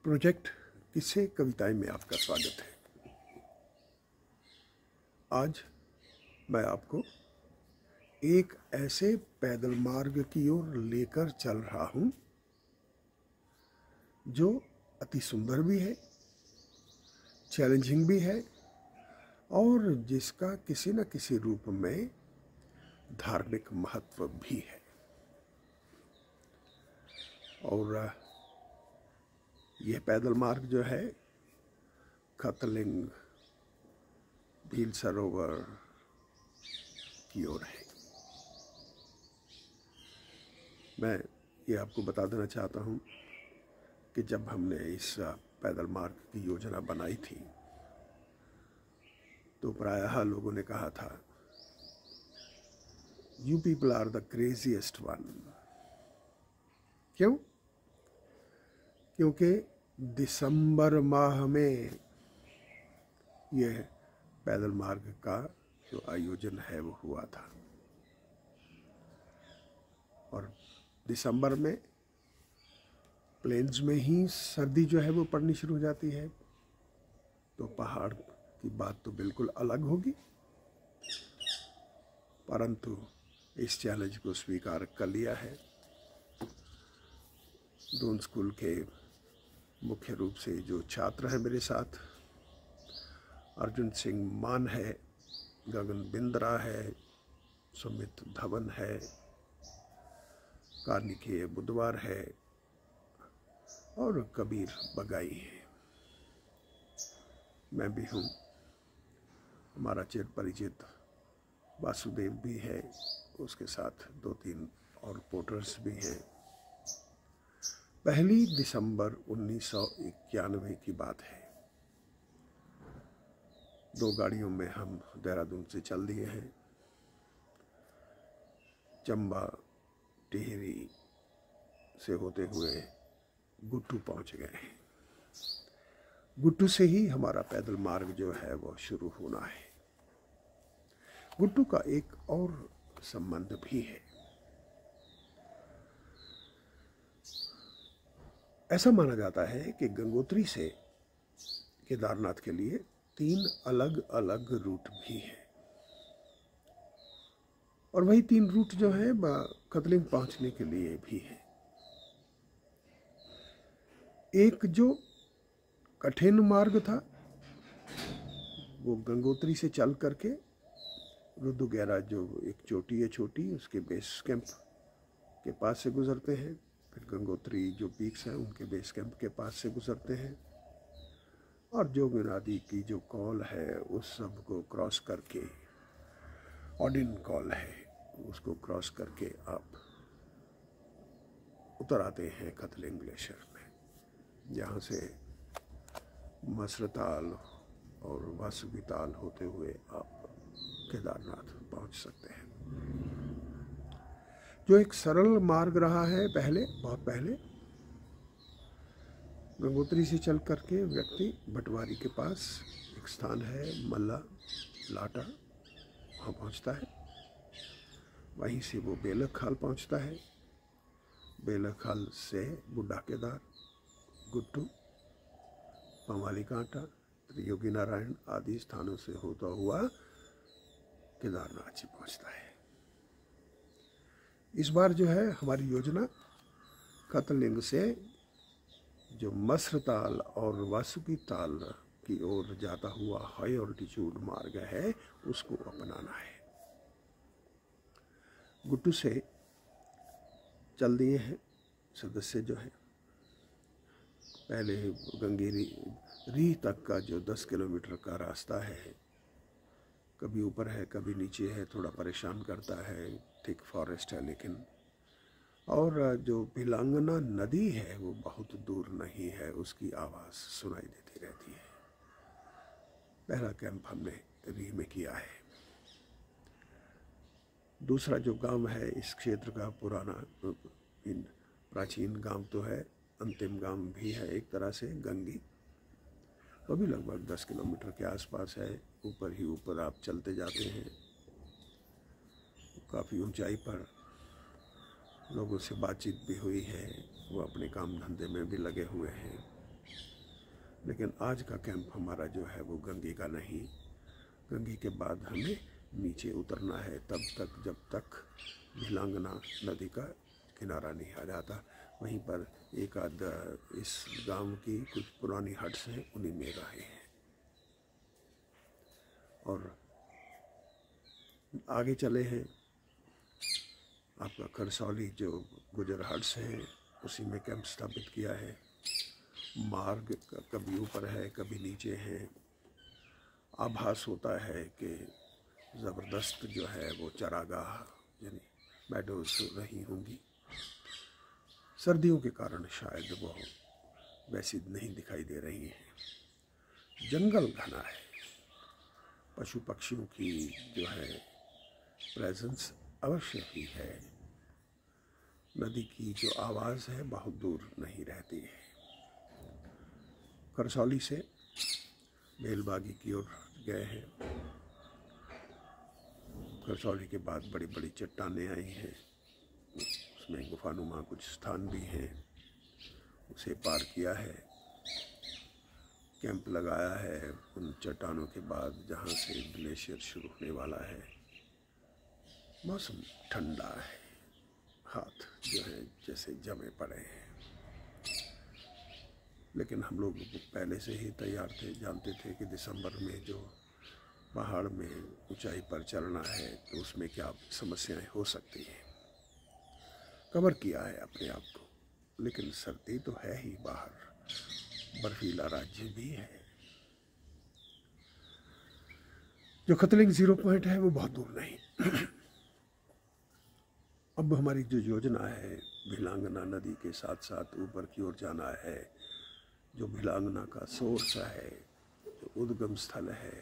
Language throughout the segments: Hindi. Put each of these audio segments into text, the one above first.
प्रोजेक्ट किस्से कविताएं में आपका स्वागत है। आज मैं आपको एक ऐसे पैदल मार्ग की ओर लेकर चल रहा हूं जो अति सुंदर भी है, चैलेंजिंग भी है और जिसका किसी न किसी रूप में धार्मिक महत्व भी है। और यह पैदल मार्ग जो है खतलिंग भील सरोवर की ओर है। मैं ये आपको बता देना चाहता हूँ कि जब हमने इस पैदल मार्ग की योजना बनाई थी तो प्रायः लोगों ने कहा था, you people are the craziest one. क्यों? क्योंकि दिसंबर माह में यह पैदल मार्ग का जो आयोजन है वो हुआ था और दिसंबर में प्लेन्स में ही सर्दी जो है वो पड़नी शुरू हो जाती है, तो पहाड़ की बात तो बिल्कुल अलग होगी। परंतु इस चैलेंज को स्वीकार कर लिया है। दून स्कूल के मुख्य रूप से जो छात्र हैं मेरे साथ, अर्जुन सिंह मान है, गगन बिंद्रा है, सुमित धवन है, कार्निकेय बुधवार है और कबीर बगाई है। मैं भी हूँ। हमारा चिर परिचित वासुदेव भी है, उसके साथ 2-3 और पोर्टर्स भी हैं। 1 दिसंबर 1991 की बात है। 2 गाड़ियों में हम देहरादून से चल दिए हैं। चंबा टिहरी से होते हुए गुट्टू पहुंच गए हैं। गुट्टू से ही हमारा पैदल मार्ग जो है वो शुरू होना है। गुट्टू का एक और संबंध भी है। ऐसा माना जाता है कि गंगोत्री से केदारनाथ के लिए 3 अलग अलग रूट भी हैं और वही 3 रूट जो है खतलिंग पहुंचने के लिए भी है। एक जो कठिन मार्ग था वो गंगोत्री से चल करके रुद्रगेरा जो एक चोटी है छोटी, उसके बेस कैंप के पास से गुजरते हैं। फिर गंगोत्री जो पीक्स हैं उनके बेस कैंप के पास से गुजरते हैं और जोगिन नदी की जो कॉल है उस सब को क्रॉस करके, ऑडिन कॉल है, उसको क्रॉस करके आप उतर आते हैं खतलिंग ग्लेशियर में, जहाँ से मसरताल और वासुकी ताल होते हुए आप केदारनाथ पहुँच सकते हैं। जो एक सरल मार्ग रहा है बहुत पहले, गंगोत्री से चल करके व्यक्ति भटवारी के पास एक स्थान है मल्ला लाटा, वहाँ पहुँचता है। वहीं से वो बेलखाल पहुँचता है। बेलखाल से बुढ़ा केदार, गुट्टू, पंवाली कांटा, त्रियोगी नारायण आदि स्थानों से होता हुआ केदारनाथ जी पहुँचता है। इस बार जो है हमारी योजना खतलिंग से जो मसरताल और वासुकी ताल की ओर जाता हुआ हाई ऑल्टीट्यूड मार्ग है उसको अपनाना है। गुट्टू से चल दिए हैं सदस्य जो है। पहले गंगेरी तक का जो 10 किलोमीटर का रास्ता है, कभी ऊपर है कभी नीचे है, थोड़ा परेशान करता है, थिक फॉरेस्ट है लेकिन, और जो भिलांगना नदी है वो बहुत दूर नहीं है, उसकी आवाज़ सुनाई देती रहती है। पहला कैंप हमने री में किया है। दूसरा जो गांव है इस क्षेत्र का पुराना प्राचीन गांव तो है, अंतिम गांव भी है एक तरह से, गंगी, वो भी लगभग 10 किलोमीटर के आसपास है। ऊपर ही ऊपर आप चलते जाते हैं। काफ़ी ऊंचाई पर लोगों से बातचीत भी हुई है, वो अपने काम धंधे में भी लगे हुए हैं। लेकिन आज का कैंप हमारा जो है वो गंगे का नहीं। गंगे के बाद हमें नीचे उतरना है तब तक जब तक भिलांगना नदी का किनारा नहीं आ जाता। वहीं पर एक आध इस गांव की कुछ पुरानी हट्स हैं, उन्हीं में रहे हैं। और आगे चले हैं, आपका करसौली जो गुजर हट्स है उसी में कैंप स्थापित किया है। मार्ग कभी ऊपर है कभी नीचे है। आभास होता है कि ज़बरदस्त जो है वो चरागाह यानी मेडोज रही होंगी। सर्दियों के कारण शायद वो वैसी नहीं दिखाई दे रही हैं। जंगल घना है, पशु पक्षियों की जो है प्रेजेंस अवश्य ही है। नदी की जो आवाज़ है बहुत दूर नहीं रहती है। करसौली से बेलबागी की ओर गए हैं। करसौली के बाद बड़ी बड़ी चट्टानें आई हैं, उसमें गुफानुमा कुछ स्थान भी हैं, उसे पार किया है। कैंप लगाया है उन चट्टानों के बाद जहाँ से ग्लेशियर शुरू होने वाला है। मौसम ठंडा है, हाथ जो है जैसे जमे पड़े हैं, लेकिन हम लोग पहले से ही तैयार थे। जानते थे कि दिसंबर में जो पहाड़ में ऊंचाई पर चलना है तो उसमें क्या समस्याएं हो सकती हैं। कवर किया है अपने आप को, लेकिन सर्दी तो है ही बाहर, बर्फीला राज्य भी है। जो खतलिंग 0 पॉइंट है वो बहुत दूर नहीं। अब हमारी जो योजना है भिलांगना नदी के साथ साथ ऊपर की ओर जाना है। जो भिलांगना का सोर्स है, जो उद्गम स्थल है,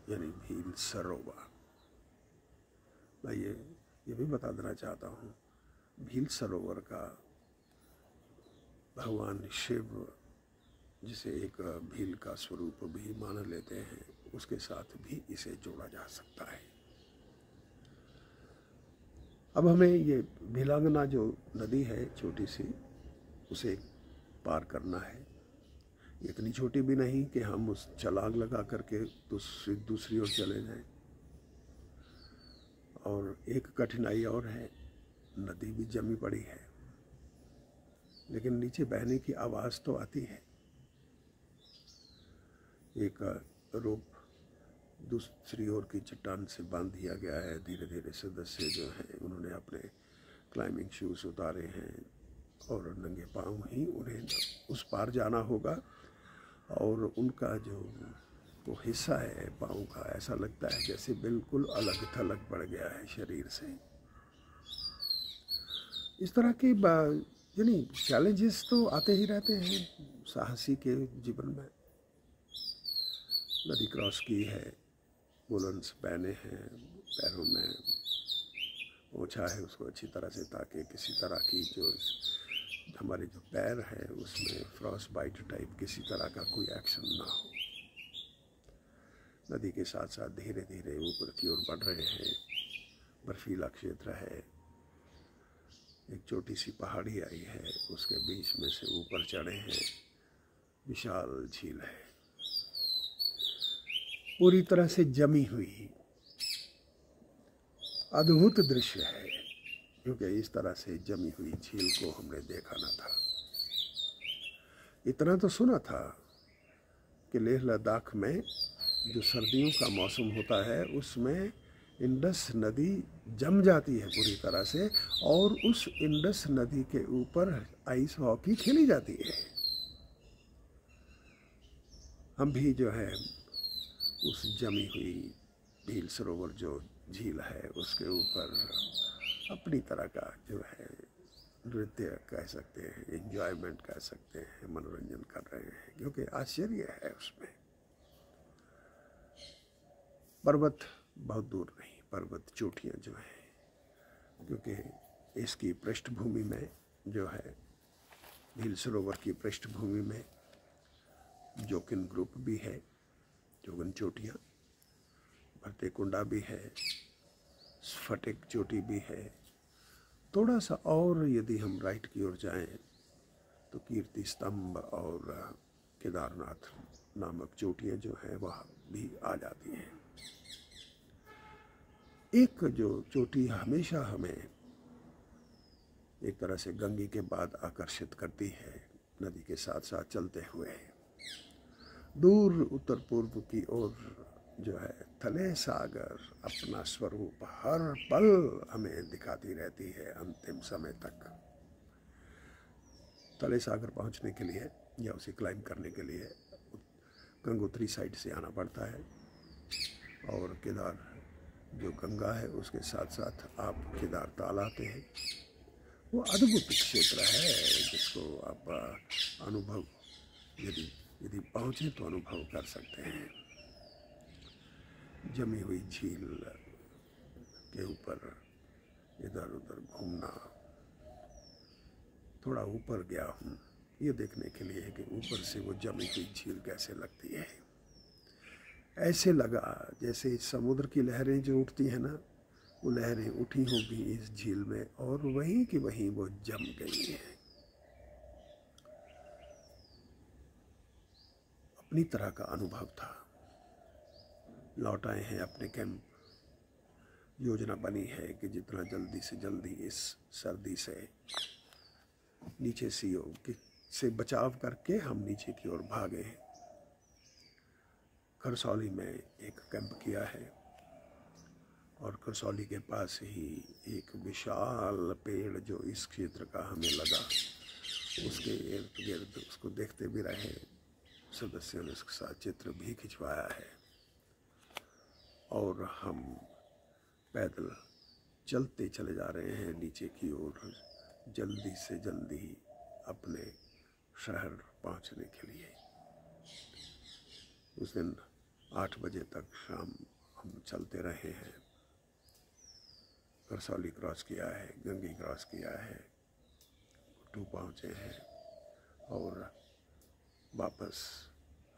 यानी भील सरोवर। मैं ये भी बता देना चाहता हूँ, भील सरोवर का भगवान शिव जिसे एक भील का स्वरूप भी मान लेते हैं, उसके साथ भी इसे जोड़ा जा सकता है। अब हमें ये भिलांगना जो नदी है छोटी सी, उसे पार करना है। इतनी छोटी भी नहीं कि हम उस छलांग लगा करके दूसरी ओर चले जाएं। और एक कठिनाई और है, नदी भी जमी पड़ी है, लेकिन नीचे बहने की आवाज़ तो आती है। एक रोप दूसरी ओर की चट्टान से बांध दिया गया है। धीरे धीरे सदस्य जो हैं उन्होंने अपने क्लाइंबिंग शूज़ उतारे हैं और नंगे पांव ही उन्हें उस पार जाना होगा। और उनका जो वो हिस्सा है पाँव का, ऐसा लगता है जैसे बिल्कुल अलग थलग पड़ गया है शरीर से। इस तरह की यानी चैलेंजेस तो आते ही रहते हैं साहसी के जीवन में। नदी क्रॉस की है, वुलन्स पहने हैं, पैरों में ओछा है उसको अच्छी तरह से, ताकि किसी तरह की जो हमारे जो पैर है उसमें फ्रॉस्ट बाइट टाइप किसी तरह का कोई एक्शन ना हो। नदी के साथ साथ धीरे धीरे ऊपर की ओर बढ़ रहे हैं। बर्फीला क्षेत्र है, एक छोटी सी पहाड़ी आई है, उसके बीच में से ऊपर चढ़े हैं। विशाल झील है, पूरी तरह से जमी हुई, अद्भुत दृश्य है, क्योंकि इस तरह से जमी हुई झील को हमने देखा न था। इतना तो सुना था कि लेह लद्दाख में जो सर्दियों का मौसम होता है उसमें इंडस नदी जम जाती है पूरी तरह से, और उस इंडस नदी के ऊपर आइस हॉकी खेली जाती है। हम भी जो है उस जमी हुई भील सरोवर जो झील है उसके ऊपर अपनी तरह का जो है नृत्य कह सकते हैं, एंजॉयमेंट कह सकते हैं, मनोरंजन कर रहे हैं, क्योंकि आश्चर्य है उसमें। पर्वत बहुत दूर नहीं, पर्वत चोटियाँ जो हैं, क्योंकि इसकी पृष्ठभूमि में जो है भील सरोवर की पृष्ठभूमि में जोकिन ग्रुप भी है, जोगन चोटियाँ, भरतेकुंडा भी है, स्फटिक चोटी भी है। थोड़ा सा और यदि हम राइट की ओर जाएं तो कीर्ति स्तंभ और केदारनाथ नामक चोटियाँ जो हैं वह भी आ जाती हैं। एक जो चोटी हमेशा हमें एक तरह से गंगे के बाद आकर्षित करती है, नदी के साथ साथ चलते हुए दूर उत्तर पूर्व की ओर जो है थले सागर अपना स्वरूप हर पल हमें दिखाती रहती है अंतिम समय तक। थले सागर पहुंचने के लिए या उसे क्लाइंब करने के लिए गंगोत्री साइड से आना पड़ता है, और केदार जो गंगा है उसके साथ साथ आप केदार ताल आते हैं। वो अद्भुत क्षेत्र है जिसको आप अनुभव यदि पहुँचे तो अनुभव कर सकते हैं। जमी हुई झील के ऊपर इधर उधर घूमना। थोड़ा ऊपर गया हूँ ये देखने के लिए कि ऊपर से वो जमी हुई झील कैसे लगती है। ऐसे लगा जैसे समुद्र की लहरें जो उठती हैं ना, वो लहरें उठी होगी इस झील में और वहीं की वहीं वो जम गई हैं। अपनी तरह का अनुभव था। लौट आए हैं अपने कैंप। योजना बनी है कि जितना जल्दी से जल्दी इस सर्दी से नीचे से बचाव करके हम नीचे की ओर भागे। करसौली में एक कैंप किया है और करसौली के पास ही एक विशाल पेड़ जो इस क्षेत्र का हमें लगा, उसके इर्द गिर्द उसको देखते भी रहे। सदस्यों ने उसके साथ चित्र भी खिंचवाया है और हम पैदल चलते चले जा रहे हैं नीचे की ओर, जल्दी से जल्दी अपने शहर पहुंचने के लिए। उस दिन 8 बजे तक शाम हम चलते रहे हैं। करसौली क्रॉस किया है, गंगी क्रॉस किया है, गुट्टू पहुँचे हैं और वापस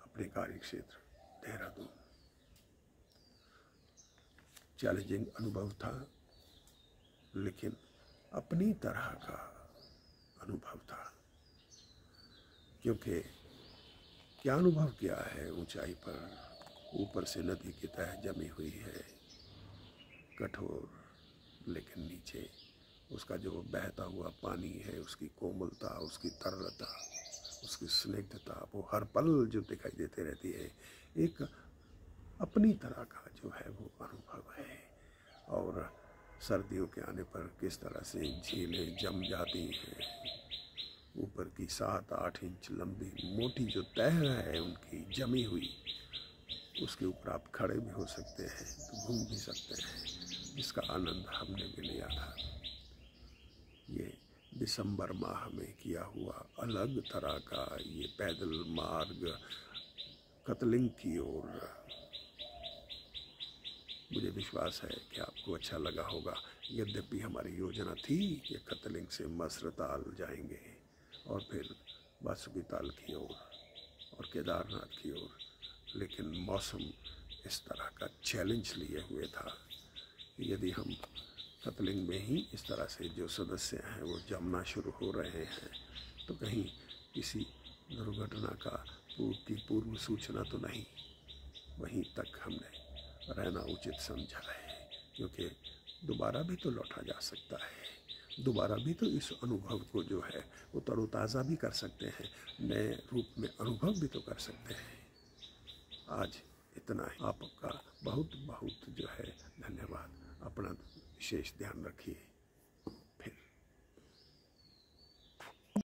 अपने कार्य क्षेत्र देहरादून। चैलेंजिंग अनुभव था, लेकिन अपनी तरह का अनुभव था। क्योंकि क्या अनुभव किया है, ऊंचाई पर ऊपर से नदी की तह जमी हुई है कठोर, लेकिन नीचे उसका जो बहता हुआ पानी है, उसकी कोमलता, उसकी तरलता, उसकी स्निग्धता, वो हर पल जो दिखाई देते रहती है। एक अपनी तरह का जो है वो अनुभव है। और सर्दियों के आने पर किस तरह से झीलें जम जाती हैं, ऊपर की 7-8 इंच लंबी मोटी जो तह है उनकी जमी हुई, उसके ऊपर आप खड़े भी हो सकते हैं, तो घूम भी सकते हैं। इसका आनंद हमने भी लिया था। ये दिसंबर माह में किया हुआ अलग तरह का ये पैदल मार्ग कतलिंग की ओर, मुझे विश्वास है कि आपको अच्छा लगा होगा। यद्यपि हमारी योजना थी कि कतलिंग से मसरताल जाएंगे और फिर बासुकीताल की ओर और केदारनाथ की ओर, लेकिन मौसम इस तरह का चैलेंज लिए हुए था कि यदि हम कतलिंग में ही इस तरह से जो सदस्य हैं वो जमना शुरू हो रहे हैं, तो कहीं किसी दुर्घटना का पूर्व सूचना तो नहीं। वहीं तक हमने रहना उचित समझा है, क्योंकि दोबारा भी तो लौटा जा सकता है। दोबारा भी तो इस अनुभव को जो है वो तरोताज़ा भी कर सकते हैं, नए रूप में अनुभव भी तो कर सकते हैं। आज इतना ही। आपका बहुत बहुत जो है धन्यवाद। अपना विशेष ध्यान रखिए।